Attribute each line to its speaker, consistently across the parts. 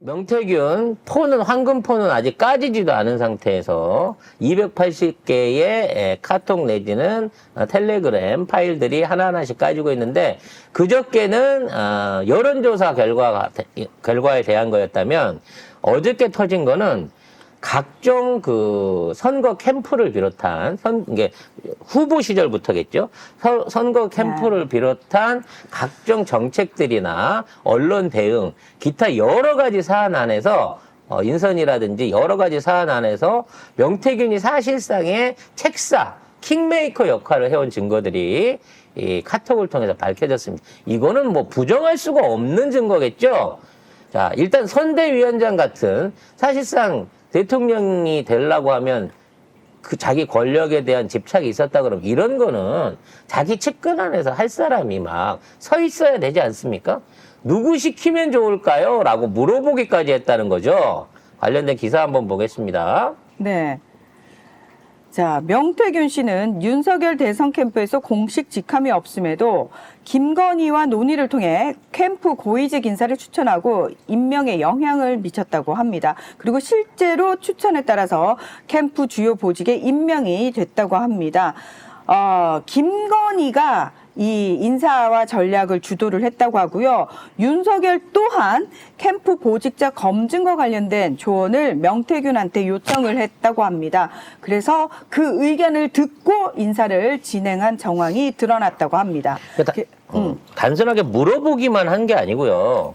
Speaker 1: 명태균 폰은 황금폰은 아직 까지지도 않은 상태에서 280개의 카톡 내지는 텔레그램 파일들이 하나하나씩 까지고 있는데 그저께는 여론조사 결과에 대한 거였다면 어저께 터진 거는 각종 그 선거 캠프를 비롯한 이게 후보 시절부터겠죠. 선거 캠프를 비롯한 각종 정책들이나 언론 대응, 기타 여러 가지 사안 안에서 인선이라든지 여러 가지 사안 안에서 명태균이 사실상의 책사, 킹메이커 역할을 해온 증거들이 이 카톡을 통해서 밝혀졌습니다. 이거는 뭐 부정할 수가 없는 증거겠죠. 자, 일단 선대위원장 같은 사실상 대통령이 되려고 하면 그 자기 권력에 대한 집착이 있었다 그러면 이런 거는 자기 측근 안에서 할 사람이 막 서 있어야 되지 않습니까? 누구 시키면 좋을까요? 라고 물어보기까지 했다는 거죠. 관련된 기사 한번 보겠습니다.
Speaker 2: 네. 자, 명태균 씨는 윤석열 대선 캠프에서 공식 직함이 없음에도 김건희와 논의를 통해 캠프 고위직 인사를 추천하고 임명에 영향을 미쳤다고 합니다. 그리고 실제로 추천에 따라서 캠프 주요 보직에 임명이 됐다고 합니다. 김건희가 이 인사와 전략을 주도를 했다고 하고요. 윤석열 또한 캠프 보직자 검증과 관련된 조언을 명태균한테 요청을 했다고 합니다. 그래서 그 의견을 듣고 인사를 진행한 정황이 드러났다고 합니다.
Speaker 1: 단순하게 물어보기만 한 게 아니고요.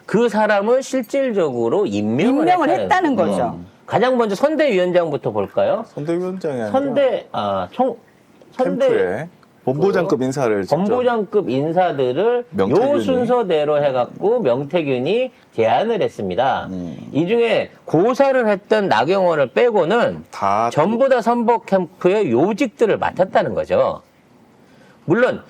Speaker 1: 그 사람을 실질적으로 임명을
Speaker 2: 했다는 거죠.
Speaker 1: 가장 먼저 선대위원장부터 볼까요?
Speaker 3: 선대위원장이 아니라
Speaker 1: 선대
Speaker 3: 본부장급 인사를
Speaker 1: 본부장급 인사들을
Speaker 3: 명태균이.
Speaker 1: 요 순서대로 해갖고 명태균이 제안을 했습니다. 이 중에 고사를 했던 나경원을 빼고는
Speaker 3: 다
Speaker 1: 전부 다 선거 캠프의 요직들을 맡았다는 거죠. 물론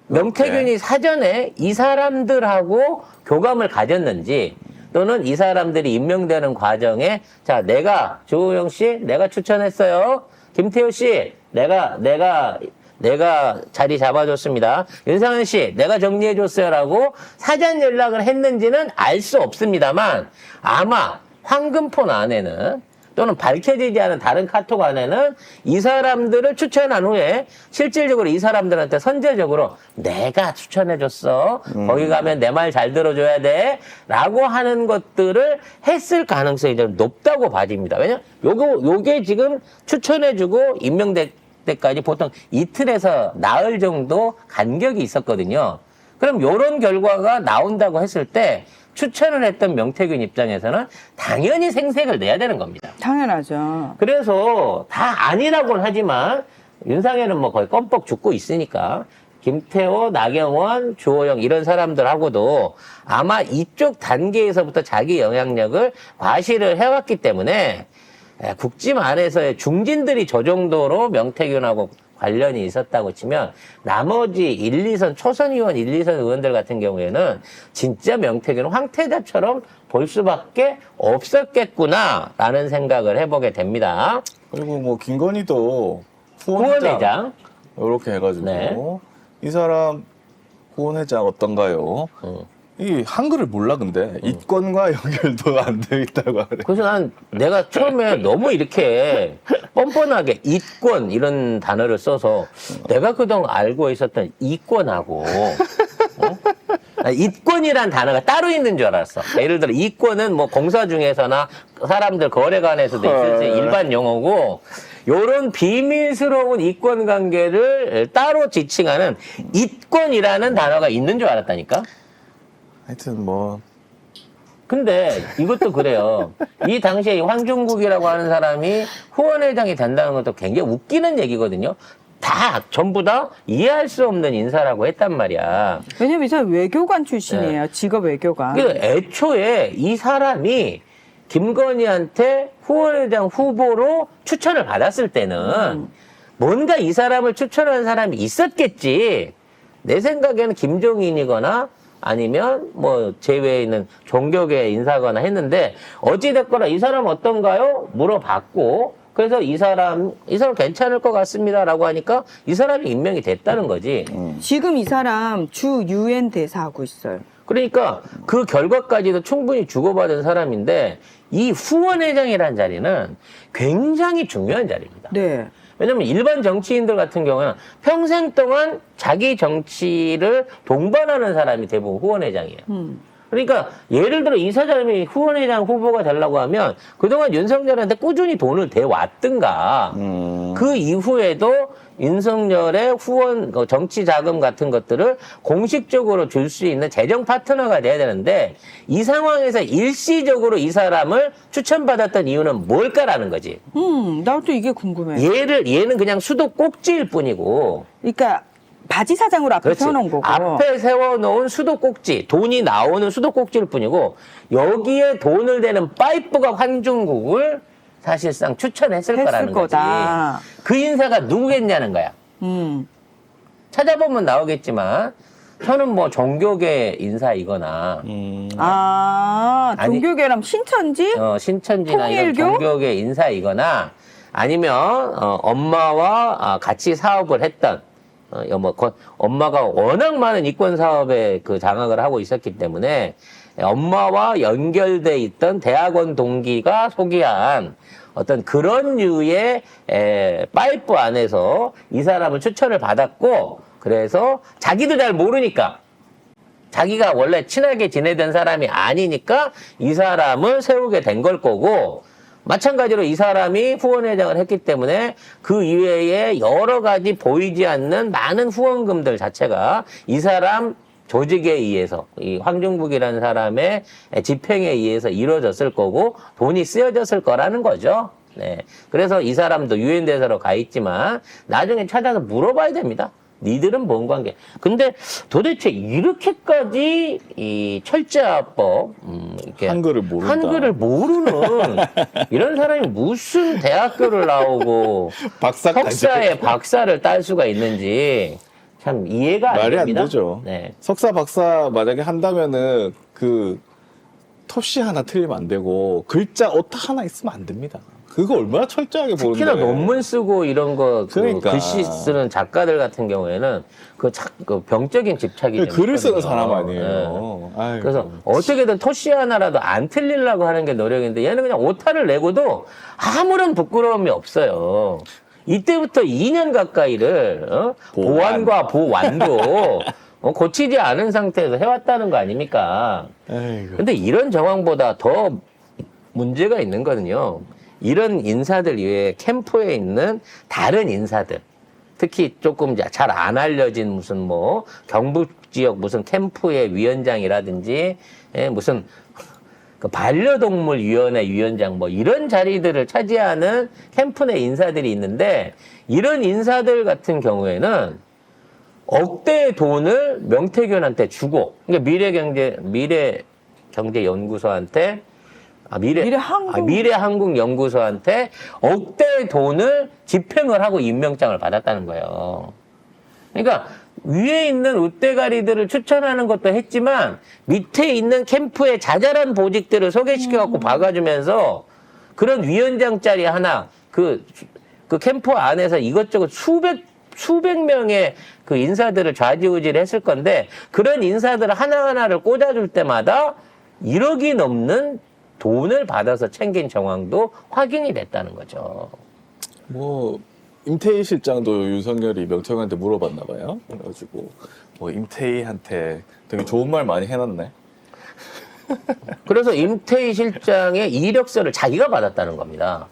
Speaker 1: 명태균이 사전에 이 사람들하고 교감을 가졌는지 또는 이 사람들이 임명되는 과정에 자 내가 조호영 씨 내가 추천했어요. 김태호 씨 내가 자리 잡아줬습니다. 윤상현 씨, 내가 정리해줬어요라고 사전 연락을 했는지는 알 수 없습니다만 아마 황금폰 안에는 또는 밝혀지지 않은 다른 카톡 안에는 이 사람들을 추천한 후에 실질적으로 이 사람들한테 선제적으로 내가 추천해줬어. 거기 가면 내 말 잘 들어줘야 돼. 라고 하는 것들을 했을 가능성이 좀 높다고 봐집니다. 왜냐면 요게 지금 추천해주고 임명될 때까지 보통 이틀에서 나흘 정도 간격이 있었거든요. 그럼 이런 결과가 나온다고 했을 때 추천을 했던 명태균 입장에서는 당연히 생색을 내야 되는 겁니다.
Speaker 2: 당연하죠.
Speaker 1: 그래서 다 아니라고는 하지만 윤상현은 뭐 거의 껌뻑 죽고 있으니까 김태호, 나경원, 주호영 이런 사람들하고도 아마 이쪽 단계에서부터 자기 영향력을 과시를 해왔기 때문에 국짐 안에서의 중진들이 저 정도로 명태균하고 관련이 있었다고 치면 나머지 1, 2선 초선 의원, 1, 2선 의원들 같은 경우에는 진짜 명태균은 황태자처럼 볼 수밖에 없었겠구나라는 생각을 해보게 됩니다.
Speaker 3: 그리고 뭐 김건희도
Speaker 1: 후원회장
Speaker 3: 이렇게 해가지고
Speaker 1: 네.
Speaker 3: 이 사람 후원회장 어떤가요? 이 한글을 몰라 근데 이권과 연결도 안 돼 있다고 하래.
Speaker 1: 그래서 내가 처음에 너무 이렇게 뻔뻔하게 이권 이런 단어를 써서 내가 그동안 알고 있었던 이권하고 이권이란 단어가 따로 있는 줄 알았어. 예를 들어 이권은 뭐 공사 중에서나 사람들 거래관에서도 있을 수 있는 일반 용어고 요런 비밀스러운 이권 관계를 따로 지칭하는 이권이라는 단어가 있는 줄 알았다니까.
Speaker 3: 하여튼 뭐
Speaker 1: 근데 이것도 그래요. 이 당시에 황종국이라고 하는 사람이 후원회장이 된다는 것도 굉장히 웃기는 얘기거든요. 다 전부 다 이해할 수 없는 인사라고 했단 말이야.
Speaker 2: 왜냐면 이 사람 외교관 출신이에요. 직업 외교관.
Speaker 1: 그래서 애초에 이 사람이 김건희한테 후원회장 후보로 추천을 받았을 때는 뭔가 이 사람을 추천한 사람이 있었겠지. 내 생각에는 김종인이거나 아니면 뭐 제외에 있는 종교계 인사거나 했는데 어찌됐거나 이 사람 어떤가요? 물어봤고 그래서 이 사람 괜찮을 것 같습니다라고 하니까 이 사람이 임명이 됐다는 거지.
Speaker 2: 지금 이 사람 주 유엔 대사 하고 있어요.
Speaker 1: 그러니까 그 결과까지도 충분히 주고받은 사람인데 이 후원회장이라는 자리는 굉장히 중요한 자리입니다.
Speaker 2: 네.
Speaker 1: 왜냐면 일반 정치인들 같은 경우는 평생 동안 자기 정치를 동반하는 사람이 대부분 후원회장이에요. 그러니까 예를 들어 이 사람이 후원회장 후보가 되려고 하면 그동안 윤석열한테 꾸준히 돈을 대왔든가 그 이후에도 윤석열의 후원 정치 자금 같은 것들을 공식적으로 줄 수 있는 재정 파트너가 돼야 되는데 이 상황에서 일시적으로 이 사람을 추천받았던 이유는 뭘까라는 거지.
Speaker 2: 나도 이게 궁금해.
Speaker 1: 얘는 그냥 수도 꼭지일 뿐이고.
Speaker 2: 그러니까 바지 사장으로 앞에
Speaker 1: 그렇지.
Speaker 2: 세워놓은 거고.
Speaker 1: 앞에 세워놓은 수도꼭지, 돈이 나오는 수도꼭지일 뿐이고 여기에 돈을 대는 파이프가 환중국을 사실상 추천했을 거라는
Speaker 2: 거다.
Speaker 1: 거지. 그 인사가 누구겠냐는 거야. 찾아보면 나오겠지만 저는 뭐 종교계 인사이거나
Speaker 2: 아, 종교계람 신천지?
Speaker 1: 신천지나 이런
Speaker 2: 통일교?
Speaker 1: 종교계 인사이거나 아니면 엄마와 같이 사업을 했던 엄마가 워낙 많은 이권 사업에 그 장악을 하고 있었기 때문에 엄마와 연결돼 있던 대학원 동기가 소개한 어떤 그런 류의 파이프 안에서 이 사람을 추천을 받았고 그래서 자기도 잘 모르니까 자기가 원래 친하게 지내던 사람이 아니니까 이 사람을 세우게 된 걸 거고 마찬가지로 이 사람이 후원회장을 했기 때문에 그 이외에 여러 가지 보이지 않는 많은 후원금들 자체가 이 사람 조직에 의해서 이 황중국이라는 사람의 집행에 의해서 이루어졌을 거고 돈이 쓰여졌을 거라는 거죠. 네. 그래서 이 사람도 유엔 대사로 가 있지만 나중에 찾아서 물어봐야 됩니다. 니들은 뭔 관계? 근데 도대체 이렇게까지 이 철자법 이렇게
Speaker 3: 한글을 모른다.
Speaker 1: 한글을 모르는 이런 사람이 무슨 대학교를 나오고
Speaker 3: 박사까지.
Speaker 1: 석사에 박사를 딸 수가 있는지 참 이해가 안
Speaker 3: 말이
Speaker 1: 됩니다.
Speaker 3: 안 되죠.
Speaker 1: 네.
Speaker 3: 석사 박사 만약에 한다면은 그 토시 하나 틀리면 안 되고 글자 오타 하나 있으면 안 됩니다. 그거 얼마나 철저하게 보는데.
Speaker 1: 특히나 논문 쓰고 이런 거
Speaker 3: 그러니까.
Speaker 1: 글씨 쓰는 작가들 같은 경우에는 그 병적인 집착이 좀
Speaker 3: 글을 쓰는
Speaker 1: 있거든요.
Speaker 3: 사람
Speaker 1: 네.
Speaker 3: 아니에요. 아이고.
Speaker 1: 그래서 어떻게든 토시 하나라도 안 틀리려고 하는 게 노력인데 얘는 그냥 오타를 내고도 아무런 부끄러움이 없어요. 이때부터 2년 가까이를 보완과 보완도 고치지 않은 상태에서 해왔다는 거 아닙니까?
Speaker 3: 아이고.
Speaker 1: 근데 이런 정황보다 더 문제가 있는 거는요. 이런 인사들 이외에 캠프에 있는 다른 인사들, 특히 조금 잘 안 알려진 무슨 뭐 경북 지역 무슨 캠프의 위원장이라든지 무슨 그 반려동물 위원회 위원장 뭐 이런 자리들을 차지하는 캠프 내 인사들이 있는데 이런 인사들 같은 경우에는 억대의 돈을 명태균한테 주고 그러니까 미래경제연구소한테 미래한국연구소한테 억대의 돈을 집행을 하고 임명장을 받았다는 거예요. 그러니까 위에 있는 웃대가리들을 추천하는 것도 했지만 밑에 있는 캠프의 자잘한 보직들을 소개시켜갖고 박아주면서 그런 위원장 자리 하나 그 캠프 안에서 이것저것 수백 명의 그 인사들을 좌지우지를 했을 건데 그런 인사들 하나하나를 꽂아줄 때마다 1억이 넘는 돈을 받아서 챙긴 정황도 확인이 됐다는 거죠.
Speaker 3: 뭐 임태희 실장도 윤석열이 명태균한테 물어봤나 봐요. 그래가지고 뭐 임태희한테 되게 좋은 말 많이 해놨네.
Speaker 1: 그래서 임태희 실장의 이력서를 자기가 받았다는 겁니다.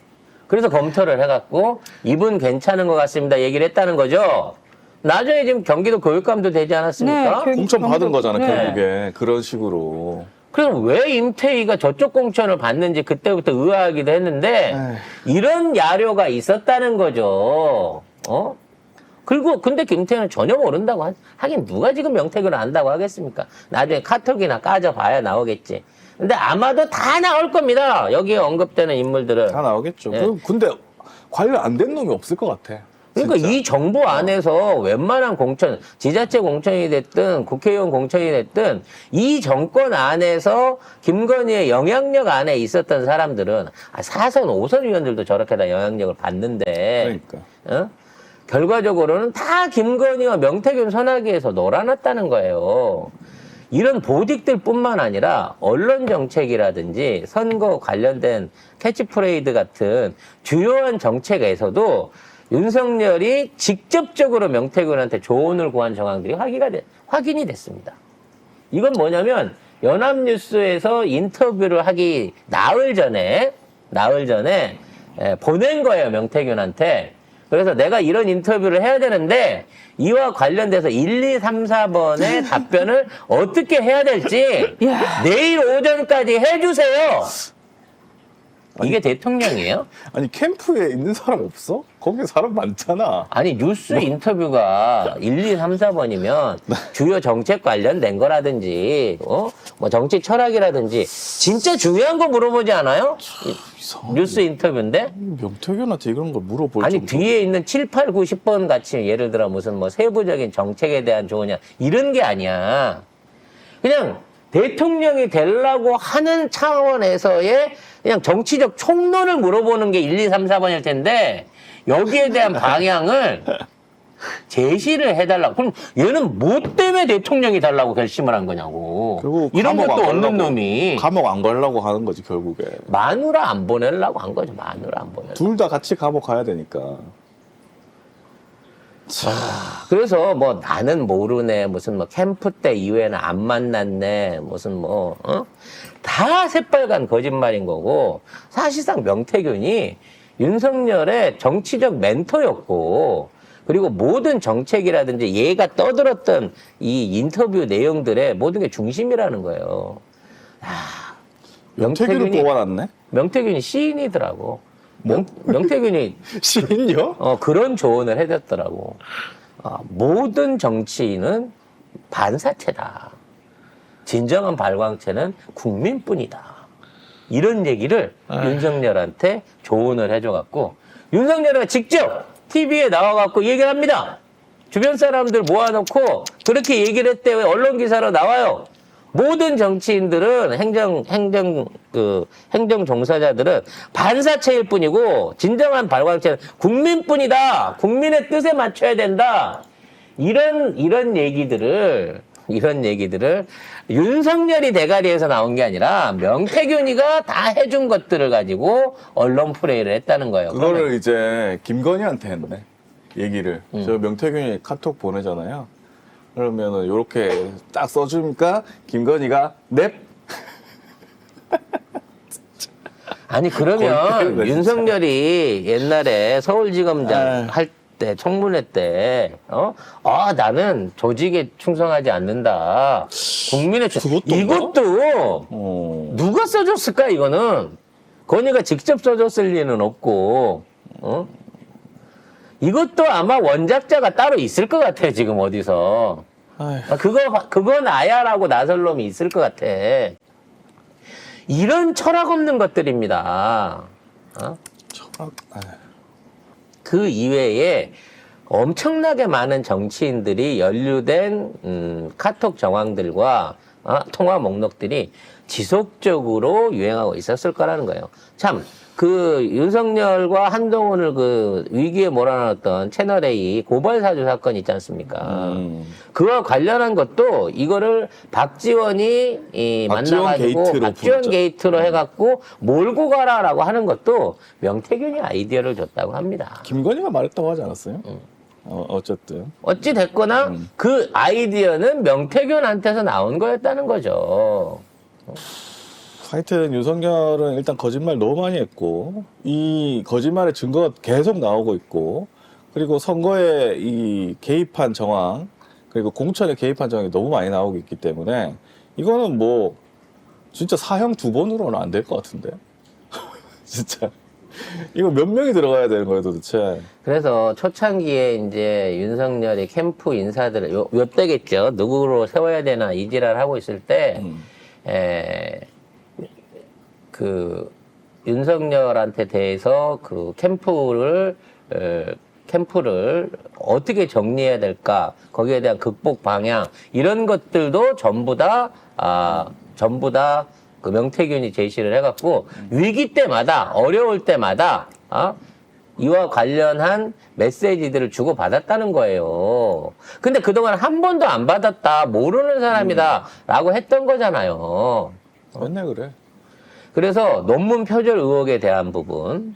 Speaker 1: 그래서 검토를 해갖고 이분 괜찮은 것 같습니다 얘기를 했다는 거죠. 나중에 지금 경기도 교육감도 되지 않았습니까?
Speaker 2: 네,
Speaker 3: 공천 받은 거잖아
Speaker 1: 네.
Speaker 3: 결국에. 그런 식으로.
Speaker 1: 그럼 왜 임태희가 저쪽 공천을 받는지 그때부터 의아하기도 했는데 이런 야료가 있었다는 거죠. 그리고 근데 김태희는 전혀 모른다고 하긴 누가 지금 명태균을 안다고 하겠습니까? 나중에 카톡이나 까져봐야 나오겠지. 근데 아마도 다 나올 겁니다. 여기에 언급되는 인물들은.
Speaker 3: 다 나오겠죠.
Speaker 1: 네.
Speaker 3: 근데 관련 안 된 놈이 없을 것 같아.
Speaker 1: 그러니까
Speaker 3: 진짜.
Speaker 1: 이 정부 안에서 웬만한 공천, 지자체 공천이 됐든 국회의원 공천이 됐든 이 정권 안에서 김건희의 영향력 안에 있었던 사람들은 4선, 5선 의원들도 저렇게 다 영향력을 받는데
Speaker 3: 그러니까.
Speaker 1: 결과적으로는 다 김건희와 명태균 선악위에서 놀아났다는 거예요. 이런 보직들뿐만 아니라 언론 정책이라든지 선거 관련된 캐치프레이드 같은 주요한 정책에서도 윤석열이 직접적으로 명태균한테 조언을 구한 정황들이 확인이 됐습니다. 이건 뭐냐면 연합뉴스에서 인터뷰를 하기 나흘 전에 보낸 거예요, 명태균한테. 그래서 내가 이런 인터뷰를 해야 되는데 이와 관련돼서 1, 2, 3, 4번의 답변을 어떻게 해야 될지
Speaker 2: 야.
Speaker 1: 내일 오전까지 해주세요. 이게 대통령이에요?
Speaker 3: 아니 캠프에 있는 사람 없어? 거기 사람 많잖아.
Speaker 1: 아니 뉴스 인터뷰가 1, 2, 3, 4번이면 주요 정책 관련된 거라든지 뭐 정치 철학이라든지 진짜 중요한 거 물어보지 않아요? 뉴스 인터뷰인데?
Speaker 3: 명태균한테 이런 걸 물어볼
Speaker 1: 아니
Speaker 3: 정도.
Speaker 1: 뒤에 있는 7, 8, 9, 10번 같이 예를 들어 무슨 뭐 세부적인 정책에 대한 조언이야 이런 게 아니야. 그냥 대통령이 되려고 하는 차원에서의 그냥 정치적 총론을 물어보는 게 1, 2, 3, 4번일 텐데 여기에 대한 방향을 제시를 해달라고. 그럼 얘는 뭐 때문에 대통령이 달라고 결심을 한 거냐고.
Speaker 3: 결국
Speaker 1: 이런
Speaker 3: 감옥
Speaker 1: 것도
Speaker 3: 안
Speaker 1: 없는
Speaker 3: 가려고,
Speaker 1: 놈이
Speaker 3: 감옥 안 가려고 하는 거지 결국에.
Speaker 1: 마누라 안 보내려고 한 거죠. 마누라 안 보내려고.
Speaker 3: 둘 다 같이 감옥 가야 되니까.
Speaker 1: 그래서 뭐 나는 모르네 무슨 뭐 캠프 때 이후에는 안 만났네 무슨 뭐 다 새빨간 거짓말인 거고 사실상 명태균이 윤석열의 정치적 멘토였고 그리고 모든 정책이라든지 얘가 떠들었던 이 인터뷰 내용들의 모든 게 중심이라는 거예요.
Speaker 3: 명태균을 뽑아놨네?
Speaker 1: 명태균이 시인이더라고. 명태균이
Speaker 3: 시인요?
Speaker 1: 그런 조언을 해줬더라고. 모든 정치인은 반사체다. 진정한 발광체는 국민뿐이다. 이런 얘기를 윤석열한테 조언을 해줘갖고 윤석열이가 직접 TV에 나와갖고 얘기를 합니다. 주변 사람들 모아놓고 그렇게 얘기를 했대. 왜 언론 기사로 나와요? 모든 정치인들은 행정 종사자들은 반사체일 뿐이고 진정한 발광체는 국민뿐이다. 국민의 뜻에 맞춰야 된다. 이런 얘기들을 윤석열이 대가리에서 나온 게 아니라 명태균이가 다 해준 것들을 가지고 언론 플레이를 했다는 거예요.
Speaker 3: 그거를 이제 김건희한테 했네. 얘기를. 저 명태균이 카톡 보내잖아요. 그러면은 요렇게 딱 써주니까 김건희가 넵.
Speaker 1: 아니 그러면
Speaker 3: 진짜.
Speaker 1: 윤석열이 옛날에 서울지검장 할 때 청문회 때 나는 조직에 충성하지 않는다. 국민의 이것도 누가 써줬을까 이거는 건희가 직접 써줬을 리는 없고 이것도 아마 원작자가 따로 있을 것 같아 지금 어디서. 그거 나야라고 나설 놈이 있을 것 같아. 이런 철학 없는 것들입니다.
Speaker 3: 철학.
Speaker 1: 그 이외에 엄청나게 많은 정치인들이 연루된 카톡 정황들과 통화 목록들이 지속적으로 유행하고 있었을 거라는 거예요. 참, 그 윤석열과 한동훈을 그 위기에 몰아넣었던 채널A 고발사주 사건 있지 않습니까? 그와 관련한 것도 이거를 박지원이 만나가지고 박지원 게이트로 해갖고 몰고 가라라고 하는 것도 명태균이 아이디어를 줬다고 합니다.
Speaker 3: 김건희가 말했다고 하지 않았어요? 어쨌든.
Speaker 1: 어찌 됐거나 그 아이디어는 명태균한테서 나온 거였다는 거죠.
Speaker 3: 하여튼 윤석열은 일단 거짓말 너무 많이 했고 이 거짓말의 증거가 계속 나오고 있고 그리고 선거에 이 개입한 정황 그리고 공천에 개입한 정황이 너무 많이 나오고 있기 때문에 이거는 뭐 진짜 사형 2번으로는 안 될 것 같은데 진짜 이거 몇 명이 들어가야 되는 거예요 도대체.
Speaker 1: 그래서 초창기에 이제 윤석열이 캠프 인사들을 요 때겠죠. 누구로 세워야 되나 이지랄 하고 있을 때 그 윤석열한테 대해서 그 캠프를 어떻게 정리해야 될까 거기에 대한 극복 방향 이런 것들도 전부 다 그 명태균이 제시를 해갖고 위기 때마다 어려울 때마다 이와 관련한 메시지들을 주고받았다는 거예요. 근데 그동안 한 번도 안 받았다, 모르는 사람이다 라고 했던 거잖아요.
Speaker 3: 맨날 그래.
Speaker 1: 그래서 논문 표절 의혹에 대한 부분,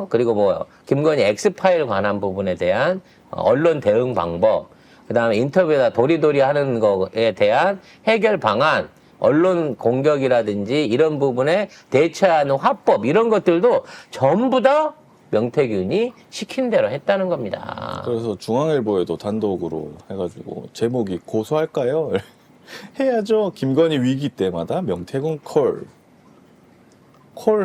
Speaker 1: 그리고 뭐 김건희 X파일 관한 부분에 대한 언론 대응 방법, 그 다음에 인터뷰에다 도리도리 하는 거에 대한 해결 방안, 언론 공격이라든지 이런 부분에 대처하는 화법, 이런 것들도 전부 다 명태균이 시킨 대로 했다는 겁니다.
Speaker 3: 그래서 중앙일보에도 단독으로 해가지고 제목이 고소할까요? 해야죠. 김건희 위기 때마다 명태균 콜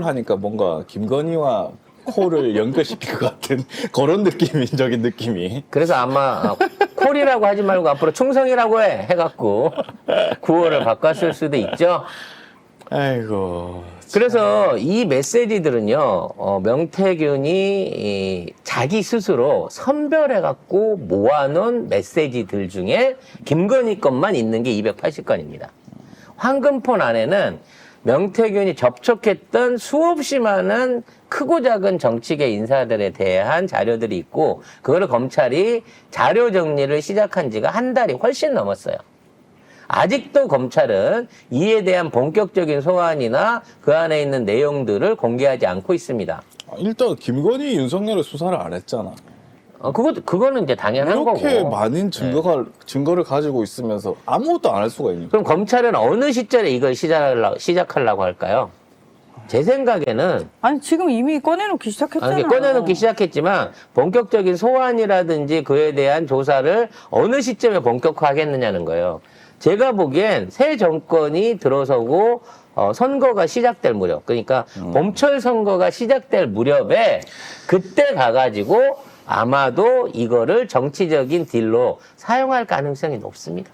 Speaker 3: 하니까 뭔가 김건희와 콜을 연결시킬 것 같은 그런 느낌적인 느낌이.
Speaker 1: 그래서 아마 콜이라고 하지 말고 앞으로 충성이라고 해갖고 구호를 바꿨을 수도 있죠.
Speaker 3: 아이고.
Speaker 1: 그래서 이 메시지들은요, 명태균이 자기 스스로 선별해갖고 모아놓은 메시지들 중에 김건희 것만 있는 게 280건입니다. 황금폰 안에는 명태균이 접촉했던 수없이 많은 크고 작은 정치계 인사들에 대한 자료들이 있고, 그거를 검찰이 자료 정리를 시작한 지가 한 달이 훨씬 넘었어요. 아직도 검찰은 이에 대한 본격적인 소환이나 그 안에 있는 내용들을 공개하지 않고 있습니다.
Speaker 3: 일단 김건희 윤석열을 수사를 안 했잖아.
Speaker 1: 그거는 이제 당연한 거고.
Speaker 3: 이렇게 많은 증거를 가지고 있으면서 아무것도 안 할 수가 있는.
Speaker 1: 그럼 검찰은 어느 시점에 이걸 시작하려고 할까요? 제 생각에는
Speaker 2: 아니 지금 이미 꺼내놓기 시작했잖아요.
Speaker 1: 꺼내놓기 시작했지만 본격적인 소환이라든지 그에 대한 조사를 어느 시점에 본격화하겠느냐는 거예요. 제가 보기엔 새 정권이 들어서고 선거가 시작될 무렵, 그러니까 봄철 선거가 시작될 무렵에 그때 가가지고 아마도 이거를 정치적인 딜로 사용할 가능성이 높습니다.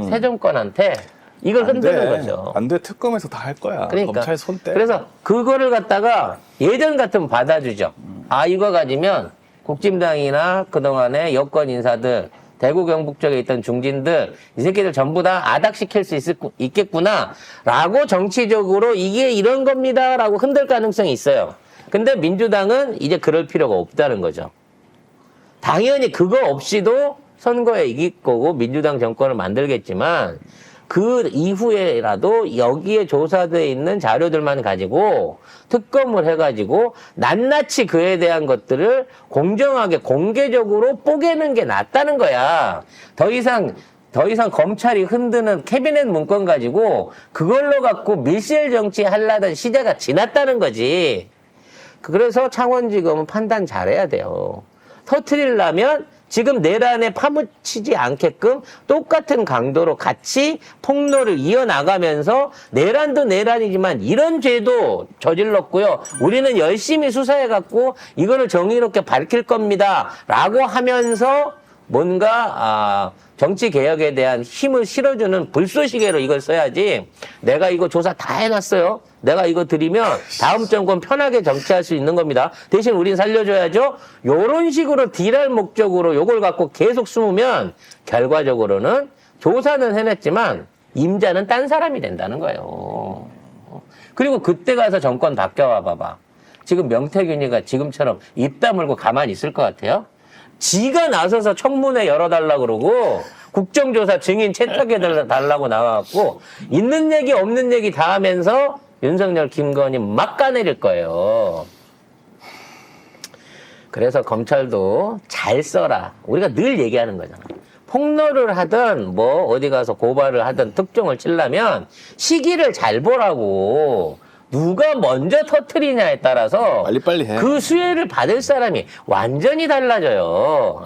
Speaker 1: 새 정권한테 이걸 흔드는 거죠.
Speaker 3: 안 돼. 특검에서 다 할 거야.
Speaker 1: 그러니까.
Speaker 3: 검찰 손 떼.
Speaker 1: 그래서 그거를 갖다가 예전 같으면 받아주죠. 아, 이거 가지면 국진당이나 그동안의 여권 인사들, 대구 경북 쪽에 있던 중진들, 이 새끼들 전부 다 아닥시킬 수 있겠구나 라고 정치적으로 이게 이런 겁니다 라고 흔들 가능성이 있어요. 근데 민주당은 이제 그럴 필요가 없다는 거죠. 당연히 그거 없이도 선거에 이길 거고 민주당 정권을 만들겠지만 그 이후에라도 여기에 조사되어 있는 자료들만 가지고 특검을 해가지고 낱낱이 그에 대한 것들을 공정하게 공개적으로 뽀개는 게 낫다는 거야. 더 이상 검찰이 흔드는 캐비넷 문건 가지고 그걸로 갖고 밀실 정치 하려던 시대가 지났다는 거지. 그래서 창원지검은 판단 잘해야 돼요. 터트리려면 지금 내란에 파묻히지 않게끔 똑같은 강도로 같이 폭로를 이어나가면서 내란도 내란이지만 이런 죄도 저질렀고요. 우리는 열심히 수사해갖고 이거를 정의롭게 밝힐 겁니다. 라고 하면서 뭔가 정치 개혁에 대한 힘을 실어주는 불쏘시개로 이걸 써야지. 내가 이거 조사 다 해놨어요. 내가 이거 드리면 다음 정권 편하게 정치할 수 있는 겁니다. 대신 우린 살려줘야죠. 요런 식으로 딜할 목적으로 요걸 갖고 계속 숨으면 결과적으로는 조사는 해냈지만 임자는 딴 사람이 된다는 거예요. 그리고 그때 가서 정권 바뀌어와 봐봐. 지금 명태균이가 지금처럼 입 다물고 가만히 있을 것 같아요? 지가 나서서 청문회 열어달라고 그러고 국정조사 증인 채택해달라고 나와갖고 있는 얘기 없는 얘기 다 하면서 윤석열, 김건희 막 까내릴 거예요. 그래서 검찰도 잘 써라. 우리가 늘 얘기하는 거잖아. 폭로를 하든 뭐 어디 가서 고발을 하든 특종을 치려면 시기를 잘 보라고. 누가 먼저 터트리냐에 따라서
Speaker 3: 빨리빨리 해.
Speaker 1: 그 수혜를 받을 사람이 완전히 달라져요.